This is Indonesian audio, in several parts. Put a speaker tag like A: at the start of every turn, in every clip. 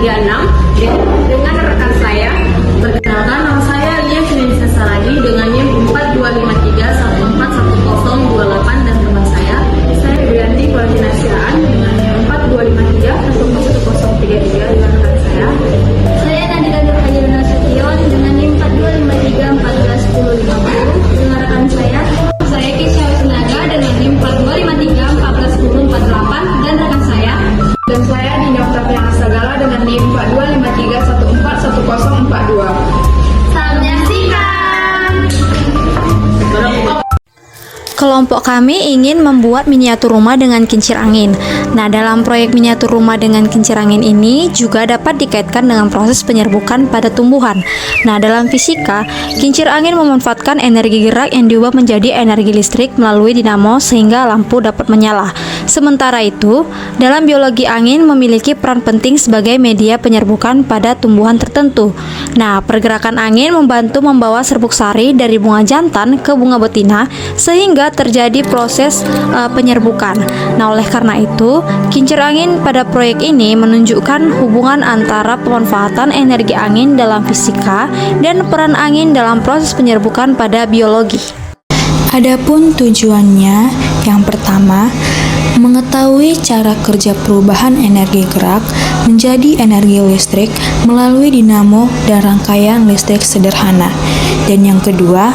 A: 436 dengan rekan saya. Perkenalkan, nama saya Lia Finisa Saragi dengan NIM 4253141028 dan teman saya Wiyanti Kuatinasiaan dengan NIM 42531033 dengan rekan saya.
B: Saya Nadila Nurhayati Nasution dengan NIM 4253141050 dengan rekan saya.
A: Saya Kisha Wisnaga dengan NIM 4253141048 dan rekan saya. Dan saya Dina Oktaviana Sagala dengan NIM 4253141042.
B: Salam menyaksikan.
C: Kelompok kami ingin membuat miniatur rumah dengan kincir angin. Nah, dalam proyek miniatur rumah dengan kincir angin ini juga dapat dikaitkan dengan proses penyerbukan pada tumbuhan. Nah, dalam fisika, kincir angin memanfaatkan energi gerak yang diubah menjadi energi listrik melalui dinamo sehingga lampu dapat menyala. Sementara itu, dalam biologi angin memiliki peran penting sebagai media penyerbukan pada tumbuhan tertentu. Nah, pergerakan angin membantu membawa serbuk sari dari bunga jantan ke bunga betina sehingga terjadi proses penyerbukan. Nah, oleh karena itu, kincir angin pada proyek ini menunjukkan hubungan antara pemanfaatan energi angin dalam fisika dan peran angin dalam proses penyerbukan pada biologi.
D: Adapun tujuannya, yang pertama, mengetahui cara kerja perubahan energi gerak menjadi energi listrik melalui dinamo dan rangkaian listrik sederhana. Dan yang kedua,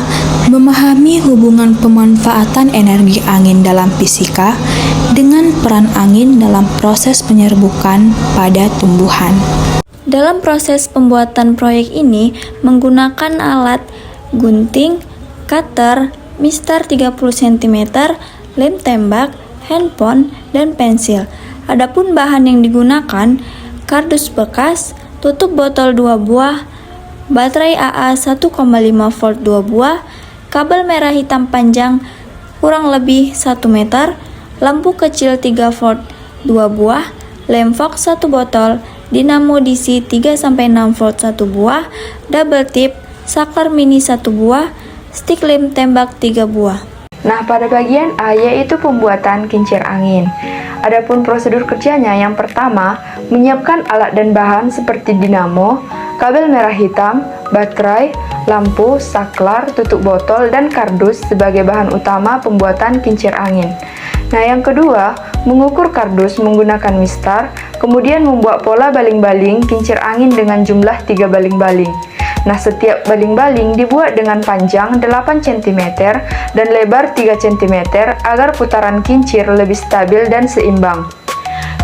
D: memahami hubungan pemanfaatan energi angin dalam fisika dengan peran angin dalam proses penyerbukan pada tumbuhan.
B: Dalam proses pembuatan proyek ini menggunakan alat gunting, cutter, mistar 30 cm, lem tembak, handphone, dan pensil. Adapun bahan yang digunakan, kardus bekas, tutup botol 2 buah, baterai AA 1,5 volt 2 buah, kabel merah hitam panjang kurang lebih 1 meter, lampu kecil 3 volt 2 buah, lem Fox 1 botol, dinamo DC 3-6 volt 1 buah, double tip, saklar mini 1 buah, stik lem tembak 3 buah.
E: Nah, pada bagian A yaitu pembuatan kincir angin. Adapun prosedur kerjanya, yang pertama, menyiapkan alat dan bahan seperti dinamo, kabel merah hitam, baterai, lampu, saklar, tutup botol, dan kardus sebagai bahan utama pembuatan kincir angin. Nah, yang kedua, mengukur kardus menggunakan mistar, kemudian membuat pola baling-baling kincir angin dengan jumlah 3 baling-baling. Nah, setiap baling-baling dibuat dengan panjang 8 cm dan lebar 3 cm agar putaran kincir lebih stabil dan seimbang.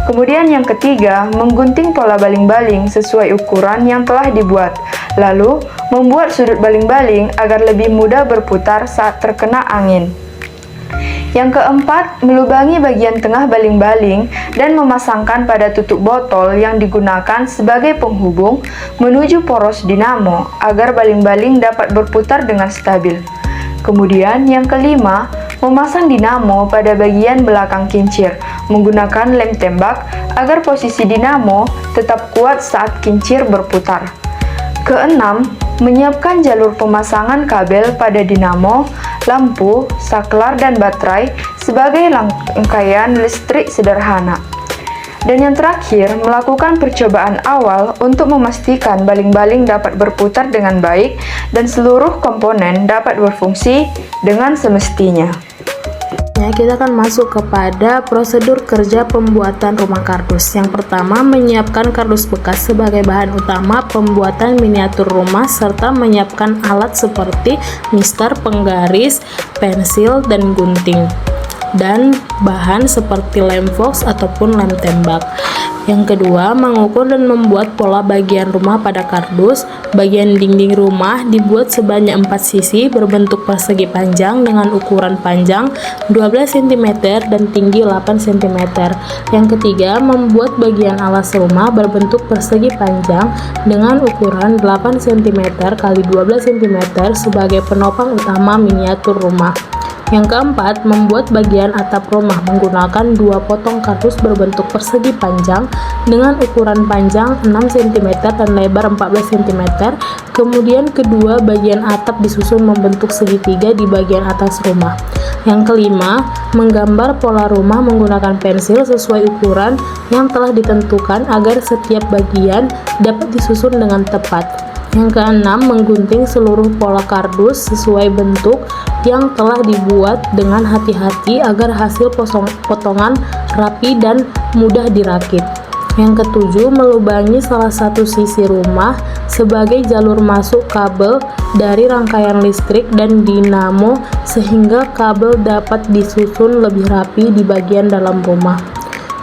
E: Kemudian yang ketiga, menggunting pola baling-baling sesuai ukuran yang telah dibuat. Lalu, membuat sudut baling-baling agar lebih mudah berputar saat terkena angin. Yang keempat, melubangi bagian tengah baling-baling dan memasangkan pada tutup botol yang digunakan sebagai penghubung menuju poros dinamo agar baling-baling dapat berputar dengan stabil. Kemudian yang kelima, memasang dinamo pada bagian belakang kincir menggunakan lem tembak agar posisi dinamo tetap kuat saat kincir berputar. Keenam, menyiapkan jalur pemasangan kabel pada dinamo, lampu, saklar, dan baterai sebagai rangkaian listrik sederhana. Dan yang terakhir, melakukan percobaan awal untuk memastikan baling-baling dapat berputar dengan baik dan seluruh komponen dapat berfungsi dengan semestinya.
F: Kita akan masuk kepada prosedur kerja pembuatan rumah kardus. Yang pertama, menyiapkan kardus bekas sebagai bahan utama pembuatan miniatur rumah serta menyiapkan alat seperti mistar, penggaris, pensil, dan gunting, dan bahan seperti lem Fox ataupun lem tembak. Yang kedua, mengukur dan membuat pola bagian rumah pada kardus. Bagian dinding rumah dibuat sebanyak 4 sisi berbentuk persegi panjang dengan ukuran panjang 12 cm dan tinggi 8 cm. Yang ketiga, membuat bagian alas rumah berbentuk persegi panjang dengan ukuran 8 cm x 12 cm sebagai penopang utama miniatur rumah. Yang keempat, membuat bagian atap rumah menggunakan 2 potong kardus berbentuk persegi panjang dengan ukuran panjang 6 cm dan lebar 14 cm. Kemudian kedua bagian atap disusun membentuk segitiga di bagian atas rumah. Yang kelima, menggambar pola rumah menggunakan pensil sesuai ukuran yang telah ditentukan agar setiap bagian dapat disusun dengan tepat. Yang keenam, menggunting seluruh pola kardus sesuai bentuk yang telah dibuat dengan hati-hati agar hasil potongan rapi dan mudah dirakit. Yang ketujuh, melubangi salah satu sisi rumah sebagai jalur masuk kabel dari rangkaian listrik dan dinamo sehingga kabel dapat disusun lebih rapi di bagian dalam rumah.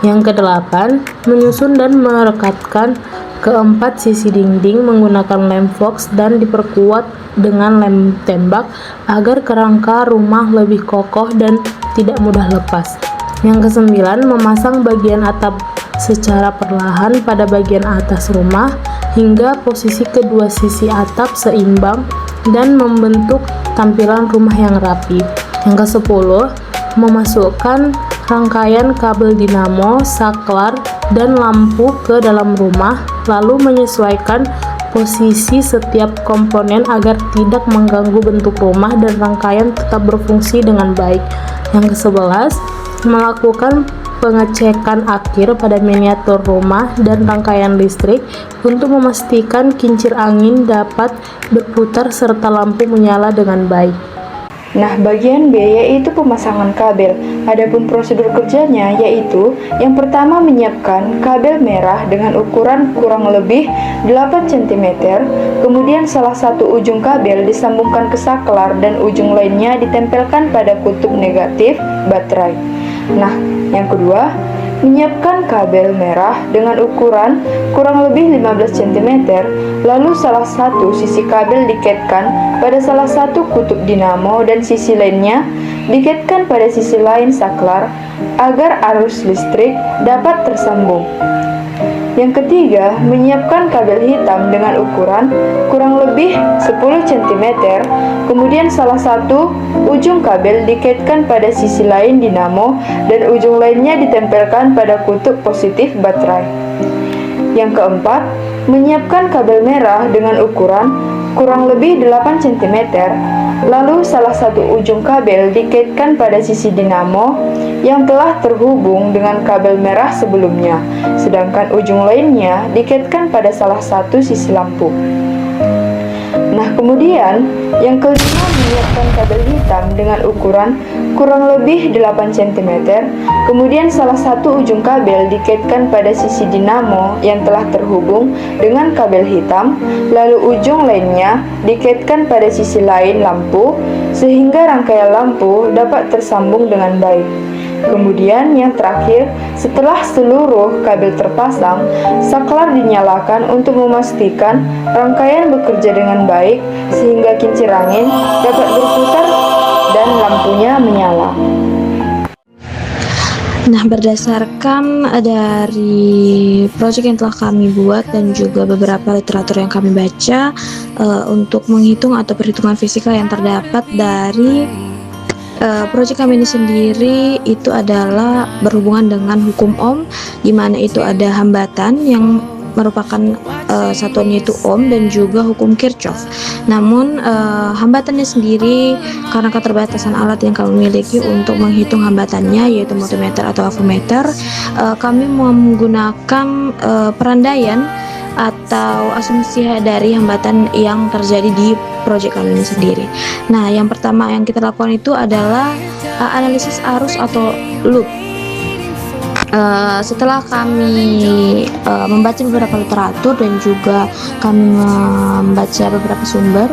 F: Yang kedelapan, menyusun dan merekatkan keempat sisi dinding menggunakan lem fox dan diperkuat dengan lem tembak agar kerangka rumah lebih kokoh dan tidak mudah lepas. Yang kesembilan, memasang bagian atap secara perlahan pada bagian atas rumah hingga posisi kedua sisi atap seimbang dan membentuk tampilan rumah yang rapi. Yang kesepuluh, memasukkan rangkaian kabel dinamo, saklar, dan lampu ke dalam rumah, lalu menyesuaikan posisi setiap komponen agar tidak mengganggu bentuk rumah dan rangkaian tetap berfungsi dengan baik. Yang ke-11, melakukan pengecekan akhir pada miniatur rumah dan rangkaian listrik untuk memastikan kincir angin dapat berputar serta lampu menyala dengan baik.
E: Nah, bagian B yaitu pemasangan kabel. Adapun prosedur kerjanya yaitu yang pertama menyiapkan kabel merah dengan ukuran kurang lebih 8 cm, kemudian salah satu ujung kabel disambungkan ke saklar dan ujung lainnya ditempelkan pada kutub negatif baterai. Nah, yang kedua, menyiapkan kabel merah dengan ukuran kurang lebih 15 cm, lalu salah satu sisi kabel dikaitkan pada salah satu kutub dinamo dan sisi lainnya dikaitkan pada sisi lain saklar agar arus listrik dapat tersambung. Yang ketiga, menyiapkan kabel hitam dengan ukuran kurang lebih 10 cm, kemudian salah satu ujung kabel dikaitkan pada sisi lain dinamo dan ujung lainnya ditempelkan pada kutub positif baterai. Yang keempat, menyiapkan kabel merah dengan ukuran kurang lebih 8 cm, lalu salah satu ujung kabel dikaitkan pada sisi dinamo yang telah terhubung dengan kabel merah sebelumnya, sedangkan ujung lainnya dikaitkan pada salah satu sisi lampu. Nah, kemudian yang kelima, menyiapkan kabel hitam dengan ukuran kurang lebih 8 cm, kemudian salah satu ujung kabel dikaitkan pada sisi dinamo yang telah terhubung dengan kabel hitam, lalu ujung lainnya dikaitkan pada sisi lain lampu sehingga rangkaian lampu dapat tersambung dengan baik. Kemudian yang terakhir, setelah seluruh kabel terpasang, saklar dinyalakan untuk memastikan rangkaian bekerja dengan baik sehingga kincir angin dapat berputar dan lampunya menyala.
C: Nah, berdasarkan dari proyek yang telah kami buat dan juga beberapa literatur yang kami baca untuk menghitung atau perhitungan fisika yang terdapat dari proyek kami ini sendiri itu adalah berhubungan dengan hukum Ohm, di mana itu ada hambatan yang merupakan satuannya itu Ohm dan juga hukum Kirchhoff. Namun hambatannya sendiri karena keterbatasan alat yang kami miliki untuk menghitung hambatannya yaitu multimeter atau avometer, kami menggunakan perandaian atau asumsi dari hambatan yang terjadi di proyek kami ini sendiri. Nah, yang pertama yang kita lakukan itu adalah analisis arus atau loop. Setelah kami membaca beberapa literatur dan juga kami membaca beberapa sumber,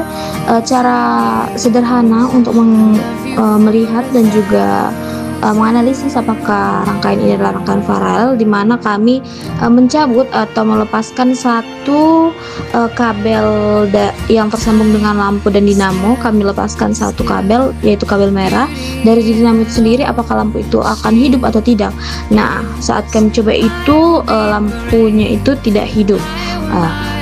C: cara sederhana untuk melihat dan juga menganalisis apakah rangkaian ini adalah rangkaian paralel, di mana kami mencabut atau melepaskan satu kabel yang tersambung dengan lampu dan dinamo. Kami lepaskan satu kabel, yaitu kabel merah dari dinamo itu sendiri, apakah lampu itu akan hidup atau tidak. Nah, saat kami coba itu lampunya itu tidak hidup.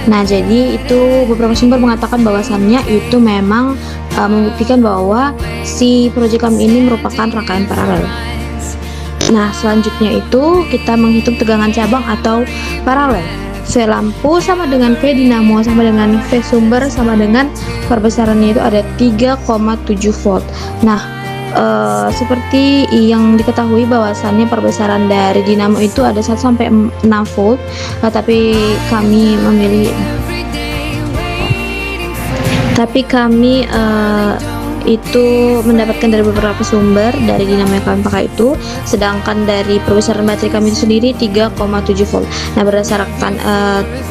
C: Nah, jadi itu beberapa sumber mengatakan bahwasannya itu memang membuktikan bahwa si proyek kami ini merupakan rangkaian paralel. Nah, selanjutnya itu kita menghitung tegangan cabang atau paralel. V lampu sama dengan V dinamo sama dengan V sumber sama dengan perbesarannya itu ada 3,7 volt. Nah, seperti yang diketahui bahwasannya perbesaran dari dinamo itu ada 1 sampai 6 volt, tapi kami itu mendapatkan dari beberapa sumber dari dinamo yang kami pakai itu, sedangkan dari perbesaran baterai kami itu sendiri 3,7 volt. Nah, berdasarkan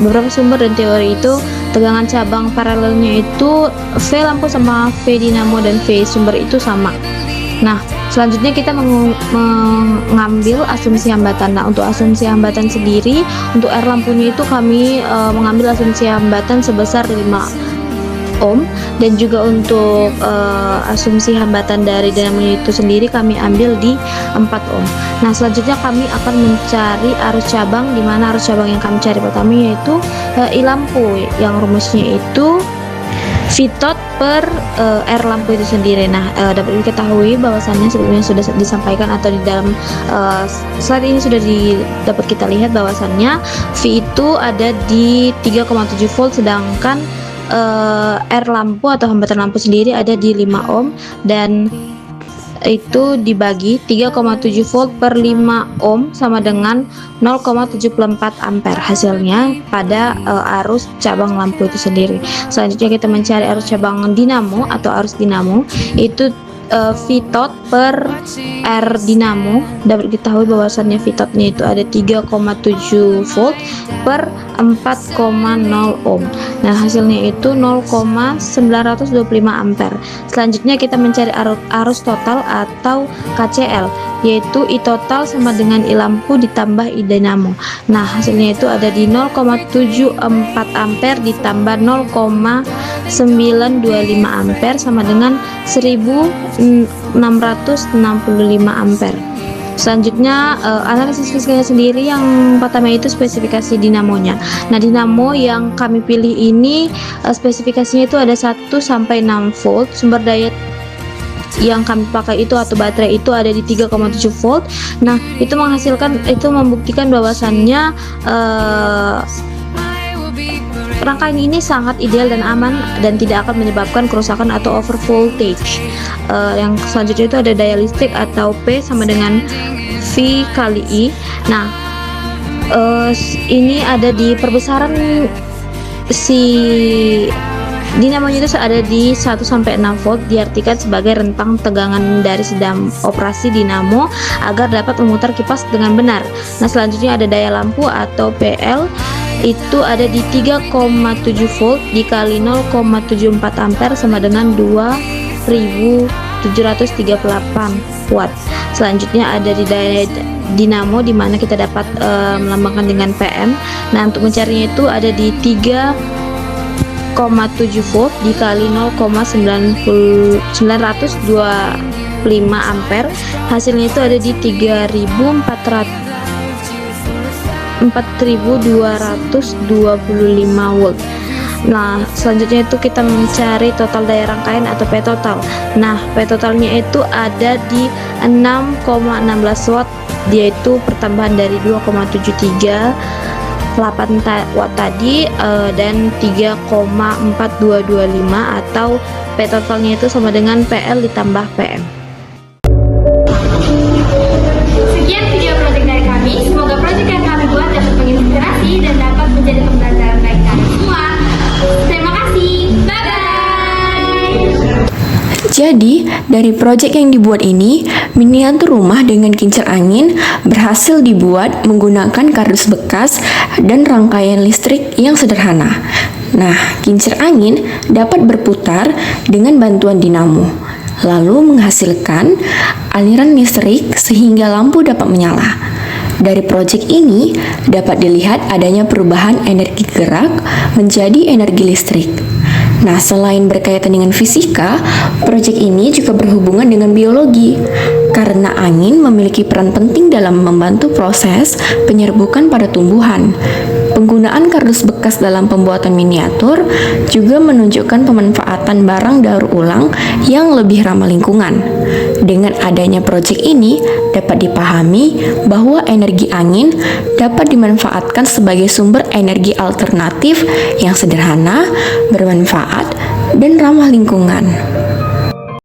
C: beberapa sumber dan teori itu, tegangan cabang paralelnya itu V lampu sama V dinamo dan V sumber itu sama. Nah, selanjutnya kita mengambil asumsi hambatan. Nah, untuk asumsi hambatan sendiri, untuk R lampunya itu kami mengambil asumsi hambatan sebesar 5 ohm, dan juga untuk asumsi hambatan dari dinamonya itu sendiri kami ambil di 4 ohm. Nah, selanjutnya kami akan mencari arus cabang, di mana arus cabang yang kami cari pertama yaitu I lampu, yang rumusnya itu Vtot per R lampu itu sendiri. Nah, dapat diketahui bahwasannya sebelumnya sudah disampaikan atau di dalam slide ini sudah dapat kita lihat bahwasannya V itu ada di 3,7 volt, sedangkan R lampu atau hambatan lampu sendiri ada di 5 ohm, dan itu dibagi 3,7 volt per 5 ohm sama dengan 0,74 ampere hasilnya pada arus cabang lampu itu sendiri. Selanjutnya kita mencari arus cabang dinamo atau arus dinamo, itu Vtot per R dinamo. Dapat diketahui bahwasannya Vtotnya itu ada 3,7 volt per 4,0 ohm. Nah, hasilnya itu 0,925 ampere. Selanjutnya kita mencari arus total atau KCL, yaitu I total sama dengan I lampu ditambah I dinamo. Nah, hasilnya itu ada di 0,74 ampere ditambah 0,925 ampere sama dengan 1665 ampere. Selanjutnya analisis fisikanya sendiri, yang pertama itu spesifikasi dinamonya. Nah, dinamo yang kami pilih ini spesifikasinya itu ada 1 sampai 6 volt. Sumber daya yang kami pakai itu atau baterai itu ada di 3,7 volt. Nah, itu membuktikan bahwasannya rangkaian ini sangat ideal dan aman dan tidak akan menyebabkan kerusakan atau over voltage. Yang selanjutnya itu ada daya listrik atau P sama dengan V kali I. Nah, ini ada di perbesaran si dinamonya itu ada di 1 sampai 6 volt, diartikan sebagai rentang tegangan dari sedang operasi dinamo agar dapat memutar kipas dengan benar. Nah, selanjutnya ada daya lampu atau PL, itu ada di 3,7 volt dikali 0,74 ampere sama dengan 2738 watt. Selanjutnya ada di daya dinamo, di mana kita dapat melambangkan dengan PM. Nah, untuk mencarinya itu ada di 3,7 volt dikali 0,925 ampere. Hasilnya itu ada di 4225 volt. Nah, selanjutnya itu kita mencari total daya rangkaian atau P total. Nah, P totalnya itu ada di 6,16 watt, yaitu pertambahan dari 2,738 watt tadi, dan 3,4225 atau P totalnya itu sama dengan PL ditambah PM.
A: Sekian video proyek dari kami. Semoga proyek yang kami buat dapat menginspirasi dan dapat menjadi pembelajaran bagi kami semua. Terima kasih. Bye-bye.
D: Jadi, dari proyek yang dibuat ini, miniatur rumah dengan kincir angin berhasil dibuat menggunakan kardus bekas dan rangkaian listrik yang sederhana. Nah, kincir angin dapat berputar dengan bantuan dinamo, lalu menghasilkan aliran listrik sehingga lampu dapat menyala. Dari proyek ini dapat dilihat adanya perubahan energi gerak menjadi energi listrik. Nah, selain berkaitan dengan fisika, proyek ini juga berhubungan dengan biologi, karena angin memiliki peran penting dalam membantu proses penyerbukan pada tumbuhan.
B: Penggunaan kardus bekas dalam pembuatan miniatur juga menunjukkan pemanfaatan barang daur ulang yang lebih ramah lingkungan. Dengan adanya proyek ini, dapat dipahami bahwa energi angin dapat dimanfaatkan sebagai sumber energi alternatif yang sederhana, bermanfaat, dan ramah lingkungan.